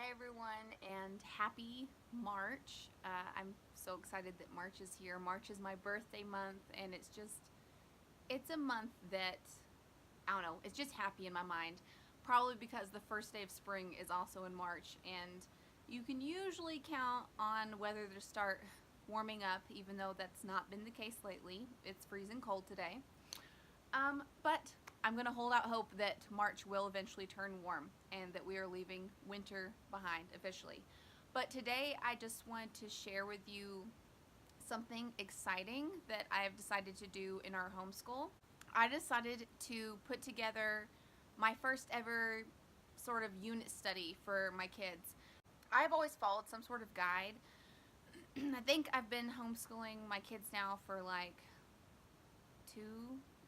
Hi everyone, and happy March. I'm so excited that March is here. March is my birthday month, and it's a month that, I don't know, it's just happy in my mind. Probably because the first day of spring is also in March, and you can usually count on weather to start warming up, even though that's not been the case lately. It's freezing cold today. But I'm going to hold out hope that March will eventually turn warm and that we are leaving winter behind officially. But today I just want to share with you something exciting that I have decided to do in our homeschool. I decided to put together my first ever sort of unit study for my kids. I've always followed some sort of guide. I think I've been homeschooling my kids now for like 2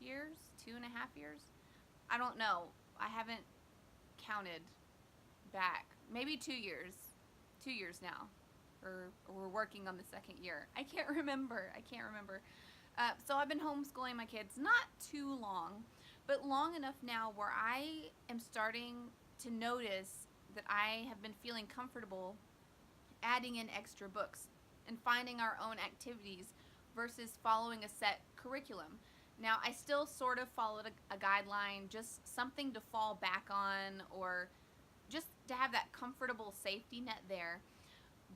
years, 2.5 years. I don't know. I haven't counted back. Maybe 2 years. 2 years now. Or we're working on the second year. I can't remember. So I've been homeschooling my kids not too long, but long enough now where I am starting to notice that I have been feeling comfortable adding in extra books and finding our own activities versus following a set curriculum. Now, I still sort of followed a guideline, just something to fall back on or just to have that comfortable safety net there.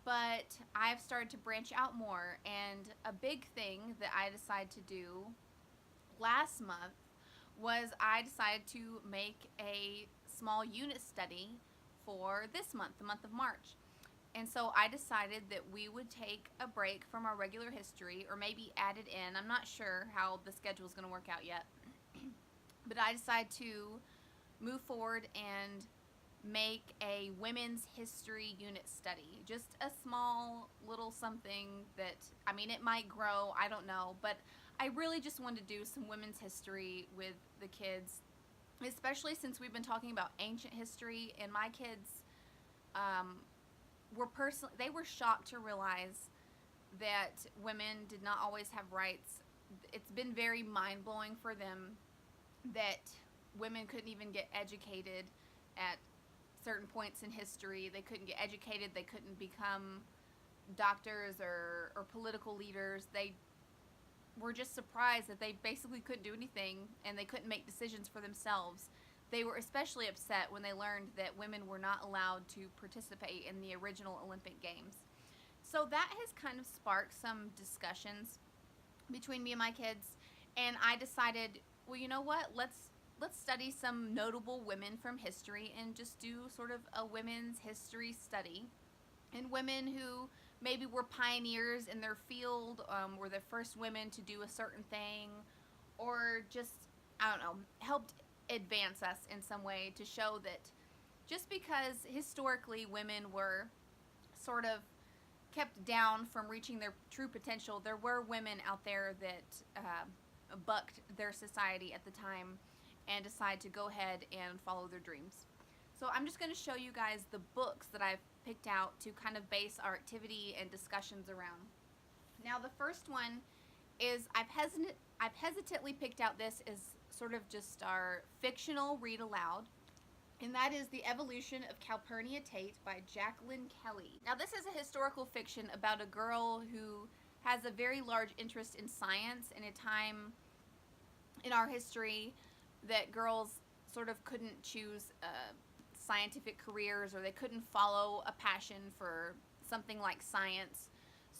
But I've started to branch out more, and a big thing that I decided to do last month was I decided to make a small unit study for this month, the month of March. And so I decided that we would take a break from our regular history, or maybe add it in. I'm not sure how the schedule is going to work out yet. But I decided to move forward and make a women's history unit study. Just a small little something that, I mean, it might grow, I don't know. But I really just wanted to do some women's history with the kids, especially since we've been talking about ancient history, and my kids they were shocked to realize that women did not always have rights. It's been very mind-blowing for them that women couldn't even get educated at certain points in history. They couldn't get educated, they couldn't become doctors or political leaders. They were just surprised that they basically couldn't do anything and they couldn't make decisions for themselves. They were especially upset when they learned that women were not allowed to participate in the original Olympic Games. So that has kind of sparked some discussions between me and my kids, and I decided, well, you know what? Let's study some notable women from history and just do sort of a women's history study, and women who maybe were pioneers in their field, were the first women to do a certain thing, or just, I don't know, helped advance us in some way to show that just because historically women were sort of kept down from reaching their true potential, there were women out there that bucked their society at the time and decided to go ahead and follow their dreams. So I'm just going to show you guys the books that I've picked out to kind of base our activity and discussions around. Now, the first one is I've hesitantly picked out this as sort of just our fictional read aloud, and that is The Evolution of Calpurnia Tate by Jacqueline Kelly. Now, this is a historical fiction about a girl who has a very large interest in science in a time in our history that girls sort of couldn't choose scientific careers, or they couldn't follow a passion for something like science.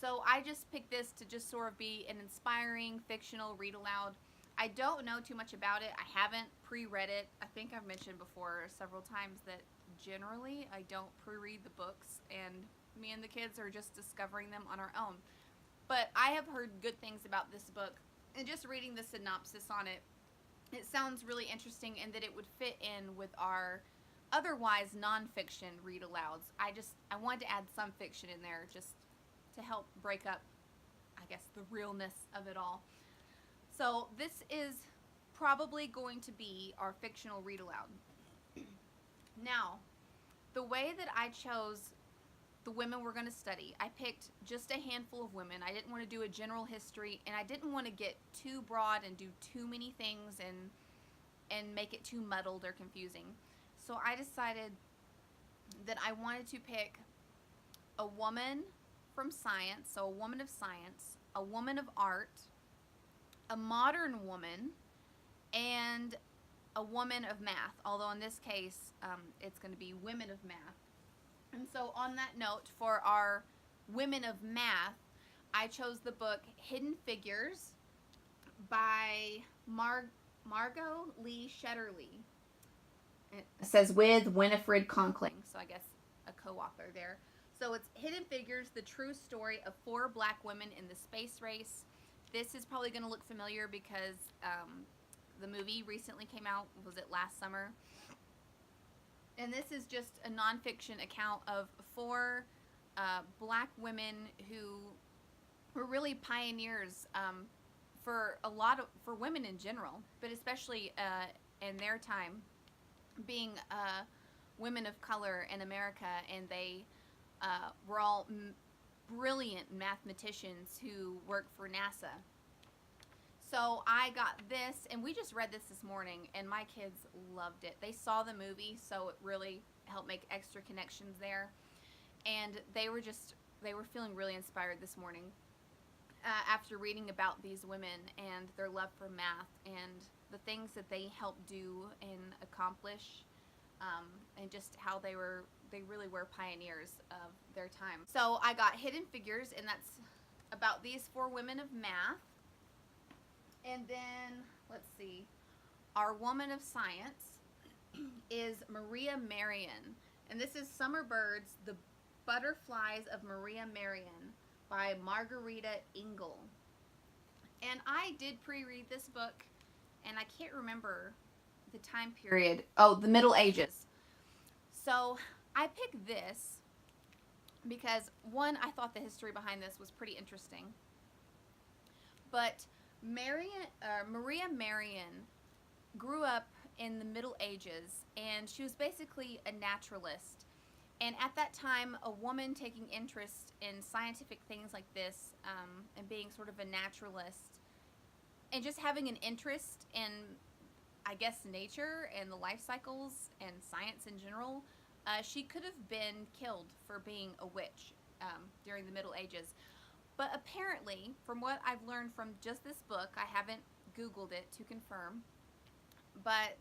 So I just picked this to just sort of be an inspiring fictional read aloud. I don't know too much about it. I haven't pre-read it. I think I've mentioned before several times that generally I don't pre-read the books, and me and the kids are just discovering them on our own. But I have heard good things about this book, and just reading the synopsis on it, it sounds really interesting, and that it would fit in with our otherwise nonfiction read alouds. I wanted to add some fiction in there just to help break up, I guess, the realness of it all. So this is probably going to be our fictional read aloud. Now, the way that I chose the women we're going to study, I picked just a handful of women. I didn't want to do a general history, and I didn't want to get too broad and do too many things and make it too muddled or confusing. So I decided that I wanted to pick a woman from science, so a woman of science, a woman of art, a modern woman, and a woman of math. Although in this case, it's going to be women of math. And so, on that note, for our women of math, I chose the book Hidden Figures by Margot Lee Shetterly. It says with Winifred Conkling, so I guess a co-author there. So it's Hidden Figures, the true story of 4 black women in the space race. This is probably going to look familiar because the movie recently came out. Was it last summer? And this is just a nonfiction account of 4 black women who were really pioneers for women in general, but especially in their time, being women of color in America, and they were all brilliant mathematicians who worked for NASA. So I got this, and we just read this morning, and my kids loved it. They saw the movie, so it really helped make extra connections there. And they were feeling really inspired this morning after reading about these women and their love for math and the things that they helped do and accomplish, and just how they really were pioneers of their time. So I got Hidden Figures, and that's about these 4 women of math. And then, let's see, our woman of science is Maria Marion. And this is Summer Birds, The Butterflies of Maria Marion by Margarita Engel. And I did pre-read this book, and I can't remember the time period. Oh, the Middle Ages. So I picked this because, one, I thought the history behind this was pretty interesting. But Maria Marion grew up in the Middle Ages, and she was basically a naturalist. And at that time, a woman taking interest in scientific things like this, and being sort of a naturalist, and just having an interest in, I guess, nature and the life cycles and science in general, she could have been killed for being a witch during the Middle Ages. But apparently, from what I've learned from just this book, I haven't Googled it to confirm, but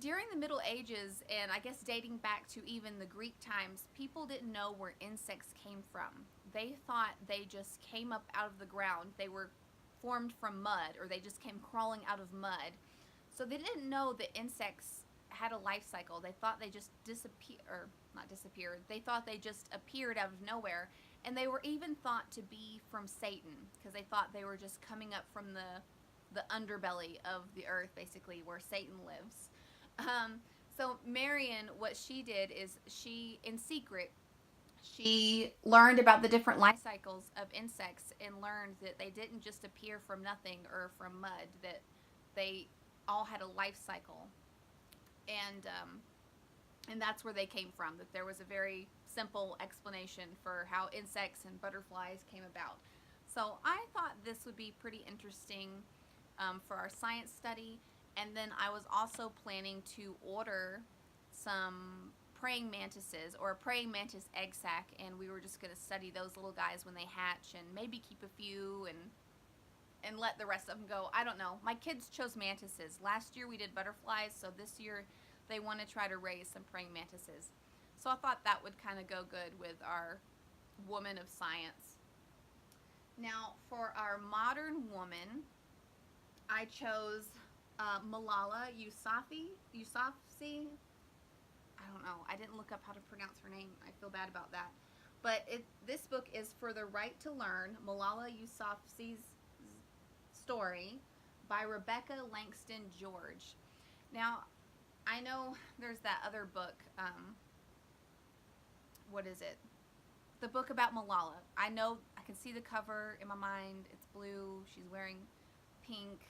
during the Middle Ages, and I guess dating back to even the Greek times, people didn't know where insects came from. They thought they just came up out of the ground. They were formed from mud, or they just came crawling out of mud. So they didn't know that insects had a life cycle. They thought they just disappeared. They thought they just appeared out of nowhere. And they were even thought to be from Satan, because they thought they were just coming up from the underbelly of the earth, basically, where Satan lives. So Marion, what she did is in secret, she learned about the different life cycles of insects and learned that they didn't just appear from nothing or from mud, that they all had a life cycle. And that's where they came from, that there was a very simple explanation for how insects and butterflies came about. So I thought this would be pretty interesting for our science study. And then I was also planning to order some praying mantises, or a praying mantis egg sac, and we were just going to study those little guys when they hatch and maybe keep a few and let the rest of them go. I don't know. My kids chose mantises. Last year we did butterflies, so this year they want to try to raise some praying mantises. So I thought that would kind of go good with our woman of science. Now, for our modern woman, I chose Malala Yousafzai. I don't know. I didn't look up how to pronounce her name. I feel bad about that. But this book is For the Right to Learn, Malala Yousafzai's Story by Rebecca Langston George. Now, I know there's that other book. What is it? The book about Malala. I know, I can see the cover in my mind. It's blue. She's wearing pink.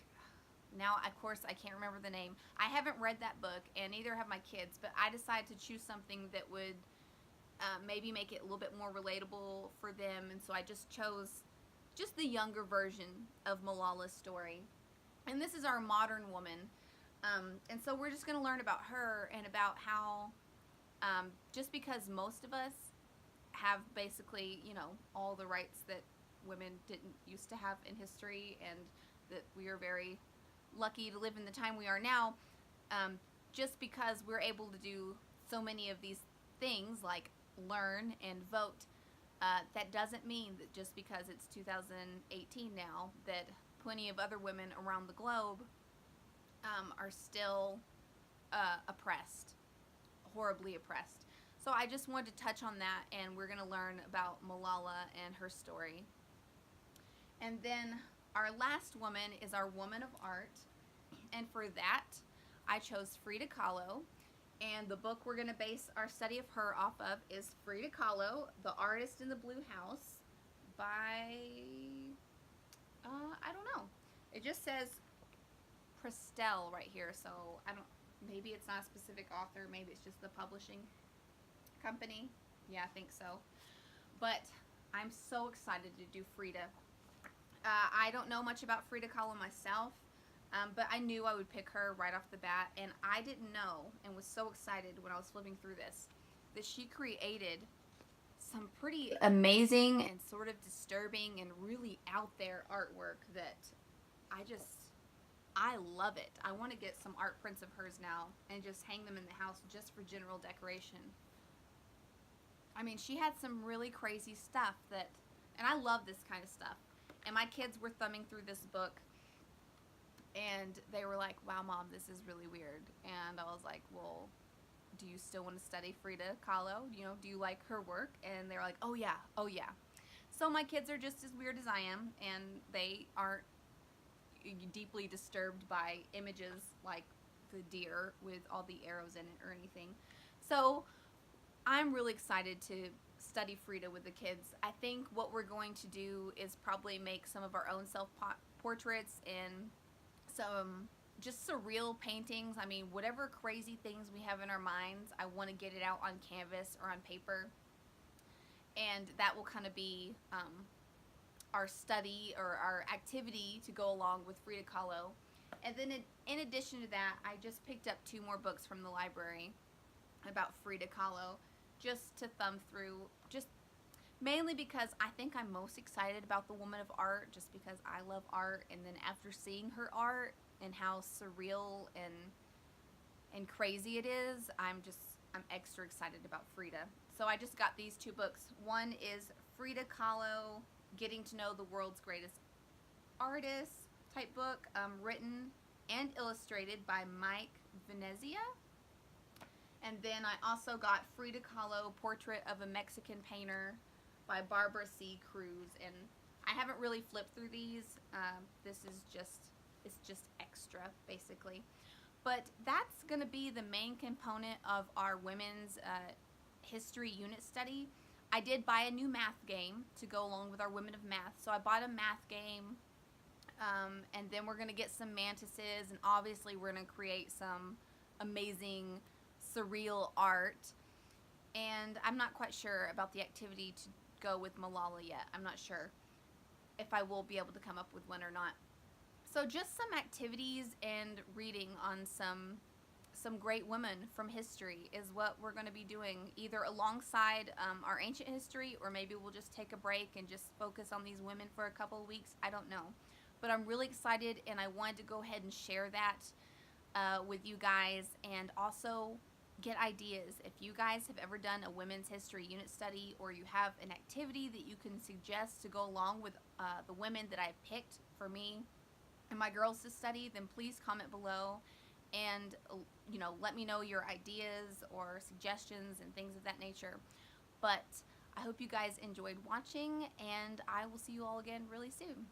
Now, of course, I can't remember the name. I haven't read that book, and neither have my kids, but I decided to choose something that would maybe make it a little bit more relatable for them, and so I just chose just the younger version of Malala's story. And this is our modern woman, and so we're just going to learn about her and about how Just because most of us have basically, all the rights that women didn't used to have in history, and that we are very lucky to live in the time we are now. Just because we're able to do so many of these things like learn and vote, that doesn't mean that just because it's 2018 now that plenty of other women around the globe are still oppressed, horribly oppressed. So I just wanted to touch on that, and we're going to learn about Malala and her story. And then our last woman is our woman of art, and for that I chose Frida Kahlo. And the book we're going to base our study of her off of is Frida Kahlo, The Artist in the Blue House by, I don't know. It just says Prestel right here, so maybe it's not a specific author, maybe it's just the publishing company. Yeah, I think so. But I'm so excited to do Frida. I don't know much about Frida Kahlo myself. But I knew I would pick her right off the bat, and I didn't know, and was so excited when I was flipping through this, that she created some pretty amazing and sort of disturbing and really out there artwork that I love it. I want to get some art prints of hers now and just hang them in the house just for general decoration. I mean, she had some really crazy stuff and I love this kind of stuff. And my kids were thumbing through this book, and they were like, wow, Mom, this is really weird. And I was like, well, do you still want to study Frida Kahlo? Do you like her work? And they were like, oh yeah. So my kids are just as weird as I am, and they aren't deeply disturbed by images like the deer with all the arrows in it or anything. So I'm really excited to study Frida with the kids. I think what we're going to do is probably make some of our own self-portraits and some just surreal paintings. I mean, whatever crazy things we have in our minds, I want to get it out on canvas or on paper. And that will kind of be our study or our activity to go along with Frida Kahlo. And then in addition to that, I just picked up 2 more books from the library about Frida Kahlo just to thumb through, just mainly because I think I'm most excited about the woman of art, just because I love art. And then after seeing her art and how surreal and crazy it is, I'm extra excited about Frida. So I just got these 2 books. One is Frida Kahlo, Getting to Know the World's Greatest Artists type book, written and illustrated by Mike Venezia. And then I also got Frida Kahlo, Portrait of a Mexican Painter by Barbara C. Cruz. And I haven't really flipped through these. It's just extra, basically. But that's going to be the main component of our women's history unit study. I did buy a new math game to go along with our Women of Math. So I bought a math game, and then we're going to get some mantises, and obviously we're going to create some amazing surreal art. And I'm not quite sure about the activity to go with Malala yet. I'm not sure if I will be able to come up with one or not. So just some activities and reading on some great women from history is what we're going to be doing, either alongside our ancient history, or maybe we'll just take a break and just focus on these women for a couple of weeks. I don't know. But I'm really excited, and I wanted to go ahead and share that with you guys, and also get ideas. If you guys have ever done a women's history unit study, or you have an activity that you can suggest to go along with the women that I've picked for me and my girls to study, then please comment below and let me know your ideas or suggestions and things of that nature. But I hope you guys enjoyed watching, and I will see you all again really soon.